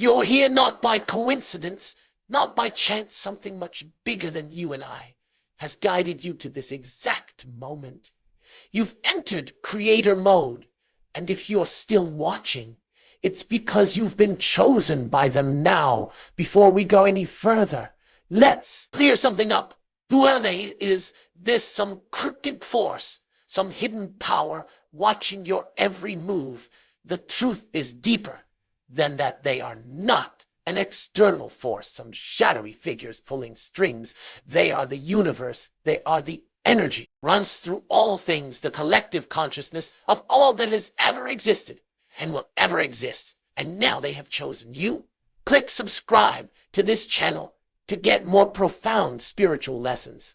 You're here not by coincidence, not by chance. Something much bigger than you and I has guided you to this exact moment. You've entered creator mode, and if you're still watching, it's because you've been chosen by them. Now, before we go any further, let's clear something up. Who are they? Is this some cryptic force, some hidden power watching your every move? The truth is deeper than that. They are not an external force, some shadowy figures pulling strings. They are the universe. They are the energy. Runs through all things, the collective consciousness of all that has ever existed and will ever exist. And now they have chosen you. Click subscribe to this channel to get more profound spiritual lessons.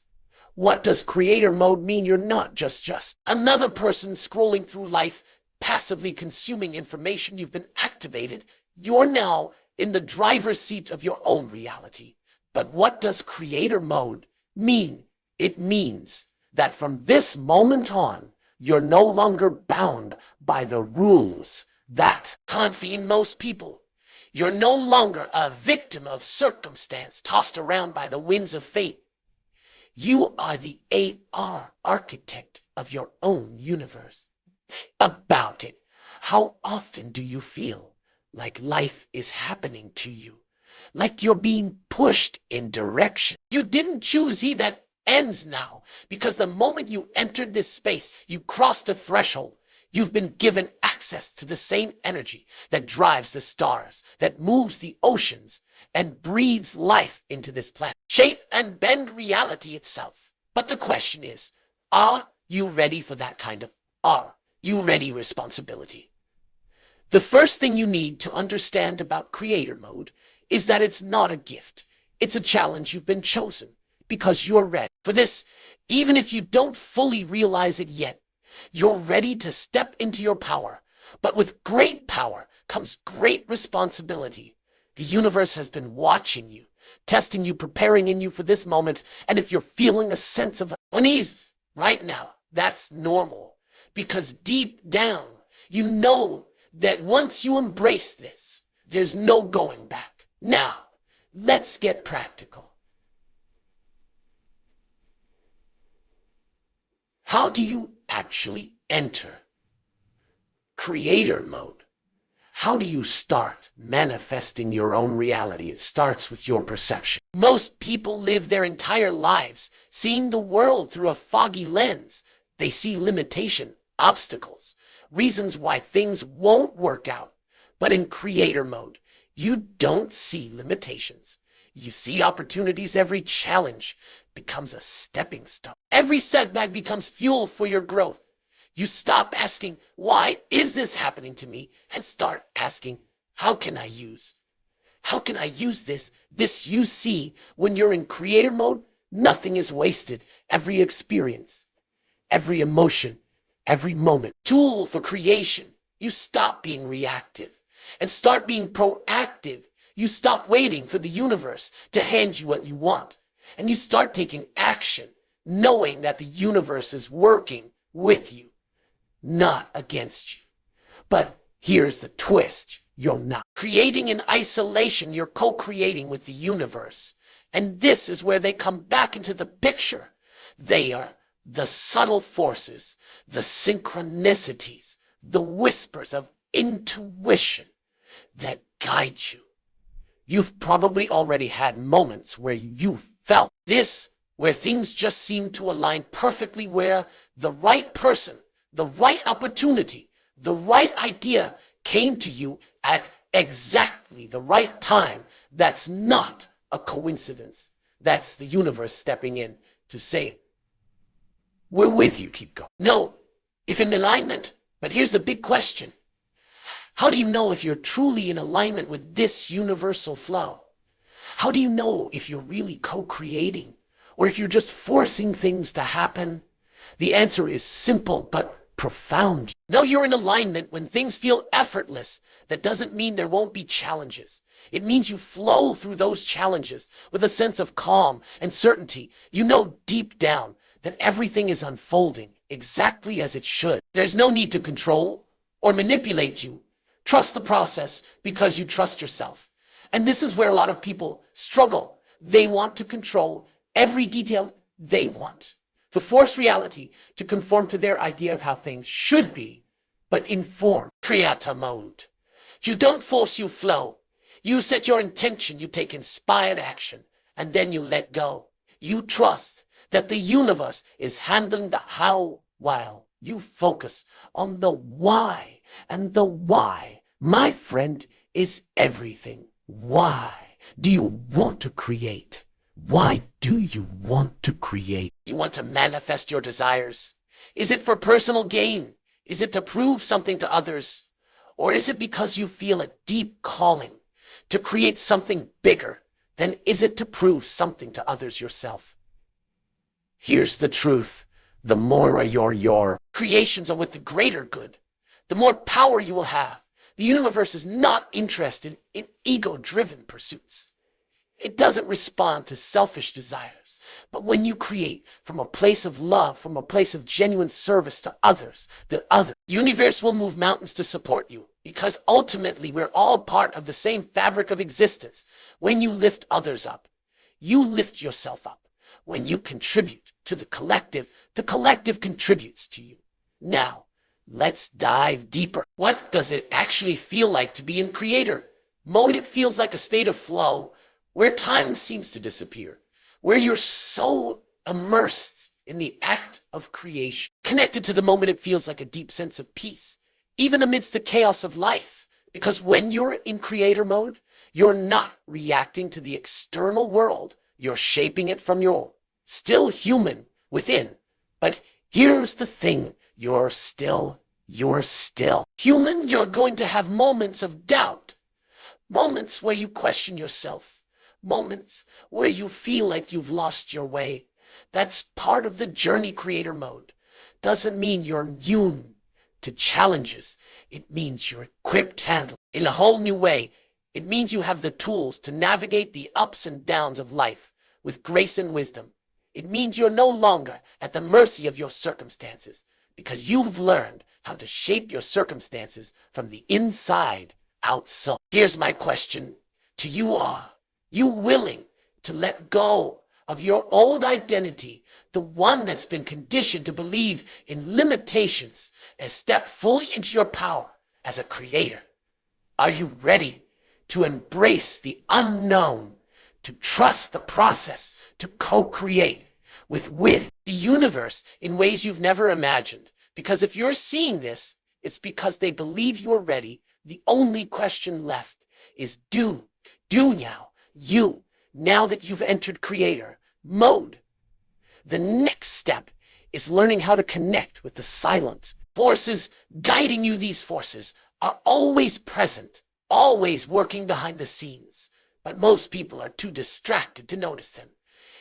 What does creator mode mean? You're not just another person scrolling through life, passively consuming information. You've been activated. You're now in the driver's seat of your own reality. But what does creator mode mean? It means that from this moment on, you're no longer bound by the rules that confine most people. You're no longer a victim of circumstance tossed around by the winds of fate. You are the AR architect of your own universe. About it, how often do you feel like life is happening to you? Like you're being pushed in direction you didn't choose? That ends now, because the moment you entered this space, you crossed a threshold. You've been given access to the same energy that drives the stars, that moves the oceans, and breathes life into this planet, shape and bend reality itself. But the question is, are you ready for that kind of, are you ready responsibility? The first thing you need to understand about creator mode is that it's not a gift. It's a challenge. You've been chosen because you're ready for this. Even if you don't fully realize it yet, you're ready to step into your power. But with great power comes great responsibility. The universe has been watching you, testing you, preparing in you for this moment. And if you're feeling a sense of unease right now, that's normal, because deep down, you know that once you embrace this, there's no going back. Now, let's get practical. How do you actually enter creator mode? How do you start manifesting your own reality? It starts with your perception. Most people live their entire lives seeing the world through a foggy lens. They see limitation, obstacles, reasons why things won't work out. But in creator mode, you don't see limitations. You see opportunities. Every challenge becomes a stepping stone. Every setback becomes fuel for your growth. You stop asking, why is this happening to me? And start asking, how can I use this? This you see when you're in creator mode, nothing is wasted. Every experience, every emotion, every moment, tool for creation. You stop being reactive and start being proactive. You stop waiting for the universe to hand you what you want, and you start taking action, knowing that the universe is working with you, not against you. But here's the twist. You're not creating in isolation. You're co-creating with the universe. And this is where they come back into the picture. They are the subtle forces, the synchronicities, the whispers of intuition that guide you. You've probably already had moments where you felt this, where things just seem to align perfectly, where the right person, the right opportunity, the right idea came to you at exactly the right time. That's not a coincidence. That's the universe stepping in to say, we're with you, keep going. No, if in alignment. But here's the big question. How do you know if you're truly in alignment with this universal flow? How do you know if you're really co-creating, or if you're just forcing things to happen? The answer is simple but profound. Know you're in alignment when things feel effortless. That doesn't mean there won't be challenges. It means you flow through those challenges with a sense of calm and certainty. You know deep down that everything is unfolding exactly as it should. There's no need to control or manipulate you. Trust the process because you trust yourself. And this is where a lot of people struggle. They want to control every detail they want, to force reality to conform to their idea of how things should be, but inform. Creator mode. You don't force, you flow. You set your intention, you take inspired action, and then you let go. You trust that the universe is handling the how while you focus on the why. And the why, my friend, is everything. Why do you want to create? Why do you want to create? You want to manifest your desires? Is it for personal gain? Is it to prove something to others? Or is it because you feel a deep calling to create something bigger? Then is it to prove something to others yourself? Here's the truth. The more your creations are with the greater good, the more power you will have. The universe is not interested in ego-driven pursuits. It doesn't respond to selfish desires. But when you create from a place of love, from a place of genuine service to others, the universe will move mountains to support you. Because ultimately, we're all part of the same fabric of existence. When you lift others up, you lift yourself up. When you contribute to the collective contributes to you. Now, let's dive deeper. What does it actually feel like to be in creator mode? It feels like a state of flow where time seems to disappear, where you're so immersed in the act of creation. Connected to the moment, it feels like a deep sense of peace, even amidst the chaos of life. Because when you're in creator mode, you're not reacting to the external world. You're shaping it from your still human within. But here's the thing. You're still human. You're going to have moments of doubt, moments where you question yourself, moments where you feel like you've lost your way. That's part of the journey. Creator mode doesn't mean you're immune to challenges. It means you're equipped to handle in a whole new way. It means you have the tools to navigate the ups and downs of life with grace and wisdom. It means you're no longer at the mercy of your circumstances, because you've learned how to shape your circumstances from the inside out. So here's my question to you all. You willing to let go of your old identity, the one that's been conditioned to believe in limitations, and step fully into your power as a creator? Are you ready to embrace the unknown, to trust the process, to co-create with the universe in ways you've never imagined? Because if you're seeing this, it's because they believe you're ready. The only question left is do now. Now that you've entered creator mode, the next step is learning how to connect with the silent forces guiding you. These forces are always present, always working behind the scenes, but most people are too distracted to notice them.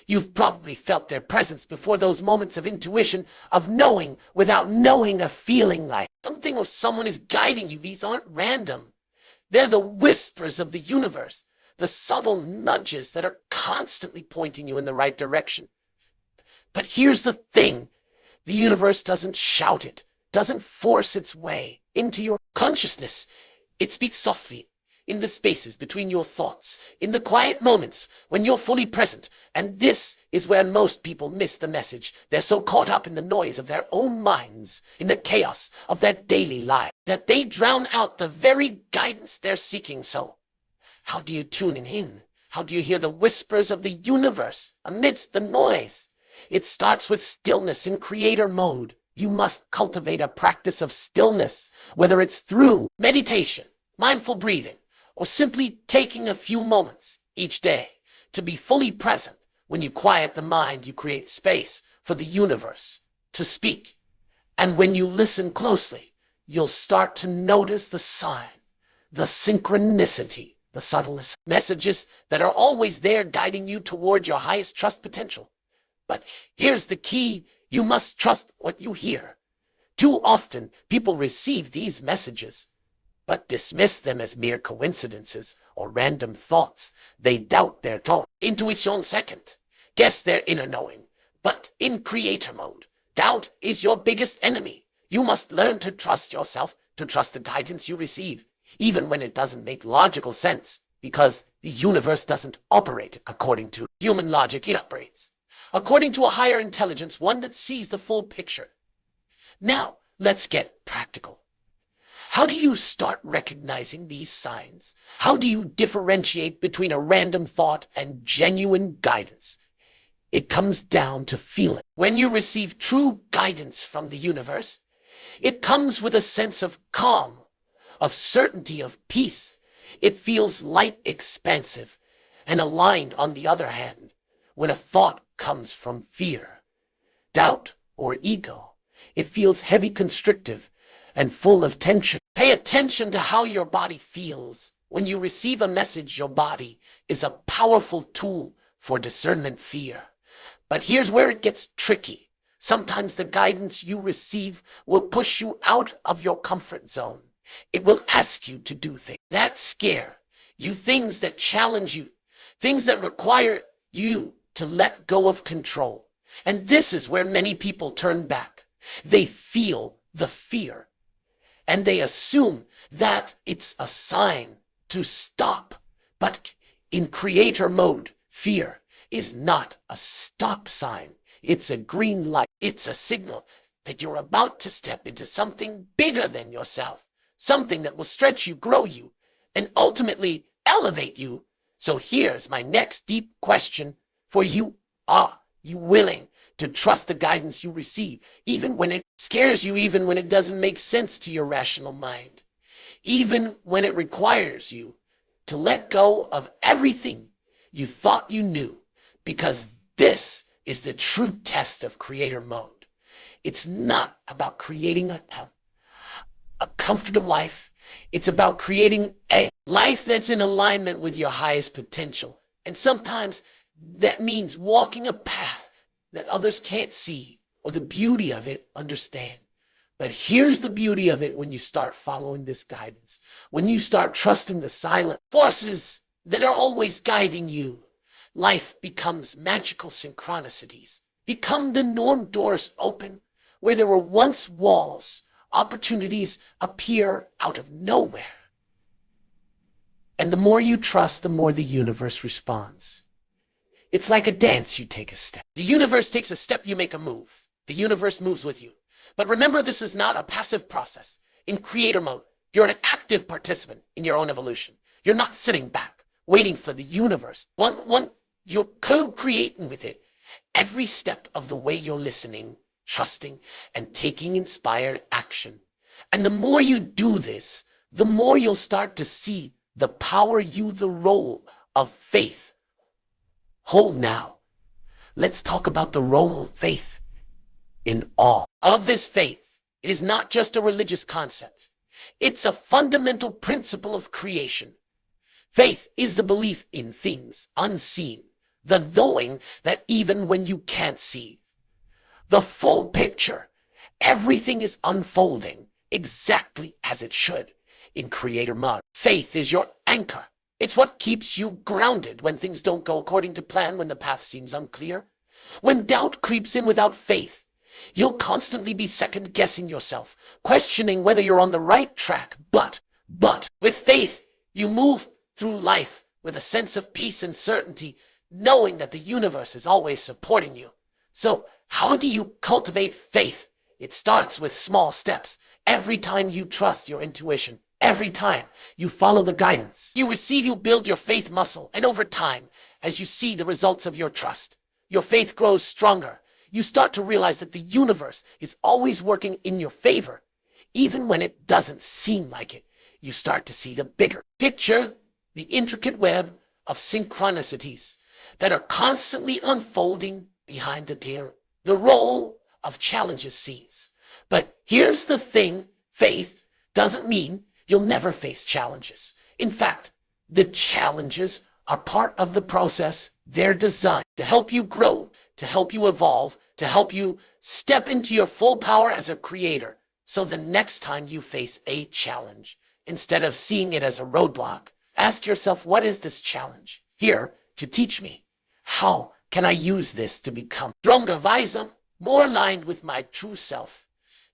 You've probably felt their presence before, those moments of intuition, of knowing without knowing, a feeling like something or someone is guiding you. These aren't random. They're the whispers of the universe, the subtle nudges that are constantly pointing you in the right direction. But here's the thing. The universe doesn't shout it, doesn't force its way into your consciousness. It speaks softly, in the spaces between your thoughts, in the quiet moments when you're fully present. And this is where most people miss the message. They're so caught up in the noise of their own minds, in the chaos of their daily life, that they drown out the very guidance they're seeking. So, how do you tune in? How do you hear the whispers of the universe amidst the noise? It starts with stillness in creator mode. You must cultivate a practice of stillness, whether it's through meditation, mindful breathing, or simply taking a few moments each day to be fully present. When you quiet the mind, you create space for the universe to speak. And when you listen closely, you'll start to notice the sign, the synchronicity, the subtle messages that are always there guiding you toward your highest trust potential. But here's the key. You must trust what you hear. Too often, people receive these messages but dismiss them as mere coincidences or random thoughts. They doubt their tone. Intuition second. Guess their inner knowing. But in creator mode, doubt is your biggest enemy. You must learn to trust yourself, to trust the guidance you receive, even when it doesn't make logical sense. because the universe doesn't operate according to human logic. It operates according to a higher intelligence, one that sees the full picture. Now, let's get practical. How do you start recognizing these signs? How do you differentiate between a random thought and genuine guidance? It comes down to feeling. When you receive true guidance from the universe, it comes with a sense of calm, of certainty, of peace. It feels light, expansive, and aligned. On the other hand, when a thought comes from fear, doubt, or ego, it feels heavy, constrictive, and full of tension. Pay attention to how your body feels. When you receive a message, your body is a powerful tool for discernment. Fear. But here's where it gets tricky. Sometimes the guidance you receive will push you out of your comfort zone. It will ask you to do things that scare you, things that challenge you, things that require you to let go of control. And this is where many people turn back. They feel the fear, and they assume that it's a sign to stop. But in creator mode, fear is not a stop sign. It's a green light. It's a signal that you're about to step into something bigger than yourself, something that will stretch you, grow you, and ultimately elevate you. So here's my next deep question for you. Are you willing to trust the guidance you receive, even when it scares you, even when it doesn't make sense to your rational mind, even when it requires you to let go of everything you thought you knew? Because this is the true test of creator mode. It's not about creating a comfortable life. It's about creating a life that's in alignment with your highest potential. And sometimes that means walking a path that others can't see, or the beauty of it understand. But here's the beauty of it when you start following this guidance. When you start trusting the silent forces that are always guiding you, life becomes magical synchronicities. Become the norm. Doors open where there were once walls. Opportunities appear out of nowhere. And the more you trust, the more the universe responds. It's like a dance. You take a step. The universe takes a step, you make a move. The universe moves with you. But remember, this is not a passive process. In creator mode, you're an active participant in your own evolution. You're not sitting back, waiting for the universe. You're co-creating with it. Every step of the way you're listening, trusting, and taking inspired action. And the more you do this, the more you'll start to see the power the role of faith. Hold now. Let's talk about the role of faith in all of this faith. It is not just a religious concept. It's a fundamental principle of creation. Faith is the belief in things unseen, the knowing that even when you can't see the full picture, everything is unfolding exactly as it should. In creator mode, faith is your anchor. It's what keeps you grounded when things don't go according to plan, when the path seems unclear. When doubt creeps in without faith, you'll constantly be second-guessing yourself, questioning whether you're on the right track. But with faith, you move through life with a sense of peace and certainty, knowing that the universe is always supporting you. So, how do you cultivate faith? It starts with small steps. Every time you trust your intuition, every time you follow the guidance you receive, you build your faith muscle. And over time, as you see the results of your trust, your faith grows stronger. You start to realize that the universe is always working in your favor. Even when it doesn't seem like it, you start to see the bigger picture, the intricate web of synchronicities that are constantly unfolding behind the role of challenges scenes. But here's the thing, faith doesn't mean you'll never face challenges. In fact, the challenges are part of the process. They're designed to help you grow, to help you evolve, to help you step into your full power as a creator. So the next time you face a challenge, instead of seeing it as a roadblock, ask yourself, what is this challenge here to teach me? How can I use this to become stronger, wiser, more aligned with my true self?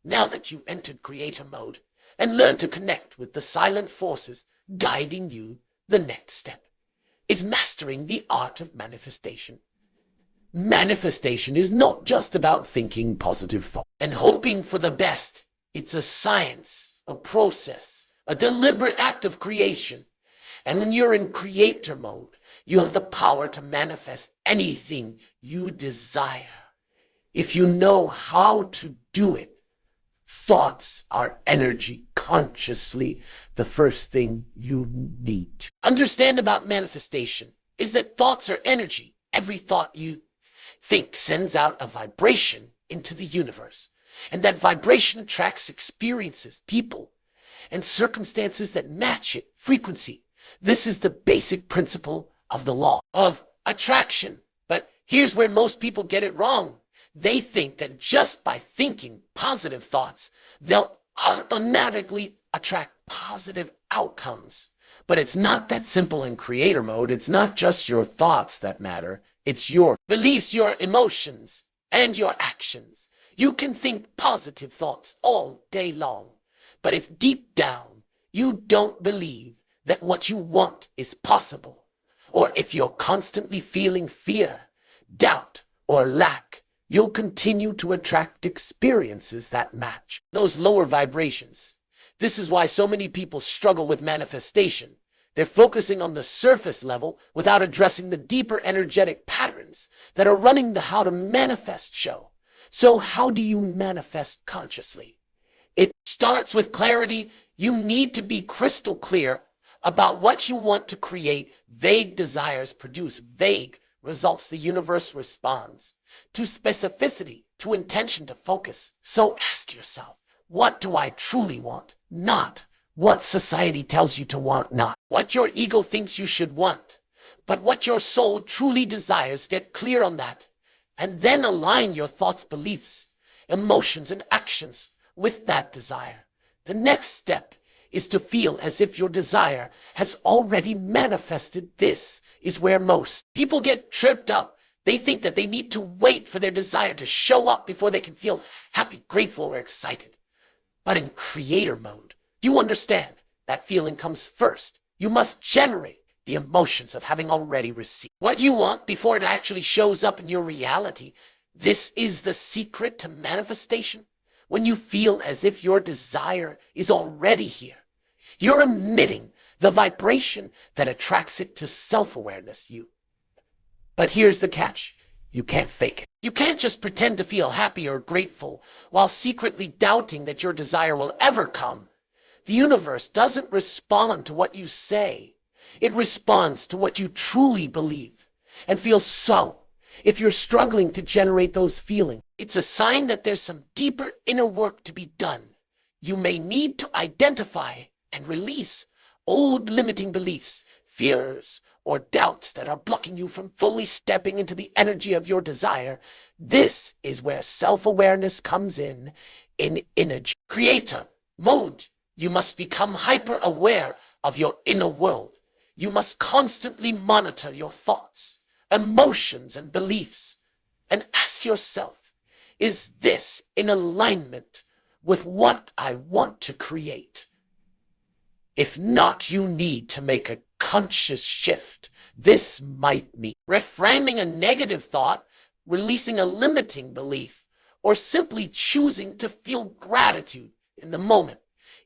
Now that you've entered creator mode and learned to connect with the silent forces guiding you, The next step is mastering the art of manifestation. Manifestation is not just about thinking positive thoughts and hoping for the best. It's a science, a process, a deliberate act of creation. And when you're in creator mode, you have the power to manifest anything you desire. If you know how to do it, thoughts are energy. Consciously, the first thing you need to understand about manifestation is that thoughts are energy. Every thought you think sends out a vibration into the universe, and that vibration attracts experiences, people, and circumstances that match it. Frequency. This is the basic principle of the law of attraction. But here's where most people get it wrong. They think that just by thinking positive thoughts, they'll automatically attract positive outcomes. But it's not that simple in creator mode. It's not just your thoughts that matter. It's your beliefs, your emotions, and your actions. You can think positive thoughts all day long, but if deep down you don't believe that what you want is possible, or if you're constantly feeling fear, doubt, or lack, you'll continue to attract experiences that match those lower vibrations. This is why so many people struggle with manifestation. They're focusing on the surface level without addressing the deeper energetic patterns that are running the how to manifest show. So how do you manifest consciously? It starts with clarity. You need to be crystal clear about what you want to create. Vague desires produce vague results. The universe responds to specificity, to intention, to focus. So ask yourself, what do I truly want? Not what society tells you to want, not what your ego thinks you should want, but what your soul truly desires. Get clear on that, and then align your thoughts, beliefs, emotions, and actions with that desire. The next step is to feel as if your desire has already manifested. This is where most people get tripped up. They think that they need to wait for their desire to show up before they can feel happy, grateful, or excited. But in creator mode, you understand that feeling comes first. You must generate the emotions of having already received what you want before it actually shows up in your reality. This is the secret to manifestation. When you feel as if your desire is already here, you're emitting the vibration that attracts it to self-awareness. But here's the catch. You can't fake it. You can't just pretend to feel happy or grateful while secretly doubting that your desire will ever come. The universe doesn't respond to what you say. It responds to what you truly believe and feel. So, if you're struggling to generate those feelings, it's a sign that there's some deeper inner work to be done. You may need to identify and release old limiting beliefs, fears, or doubts that are blocking you from fully stepping into the energy of your desire. This is where self-awareness comes in energy. Creator mode. You must become hyper-aware of your inner world. You must constantly monitor your thoughts, emotions, and beliefs, and ask yourself, is this in alignment with what I want to create? If not, you need to make a conscious shift. This might mean reframing a negative thought, releasing a limiting belief, or simply choosing to feel gratitude in the moment,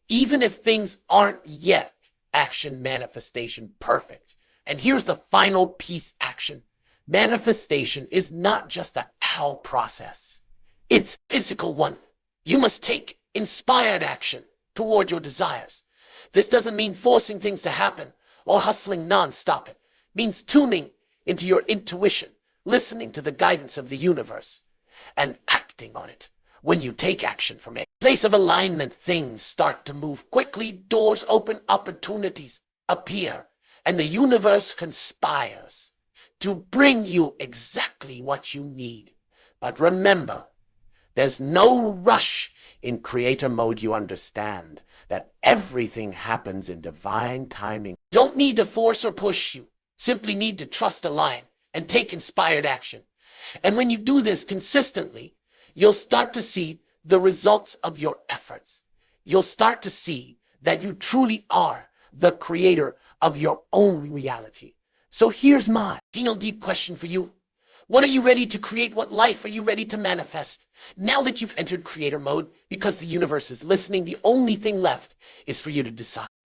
even if things aren't yet action manifestation perfect. And here's the final piece: action. Manifestation is not just a how process. It's a physical one. You must take inspired action toward your desires. This doesn't mean forcing things to happen or hustling non-stop. It means tuning into your intuition, listening to the guidance of the universe, and acting on it. When you take action from a place of alignment, things start to move quickly, doors open, opportunities appear, and the universe conspires to bring you exactly what you need. But remember, there's no rush. In creator mode, you understand that everything happens in divine timing. You don't need to force or push. You simply need to trust, align, and take inspired action. And when you do this consistently, you'll start to see the results of your efforts. You'll start to see that you truly are the creator of your own reality. So here's my real deep question for you. What are you ready to create? What life are you ready to manifest? Now that you've entered creator mode, because the universe is listening, the only thing left is for you to decide.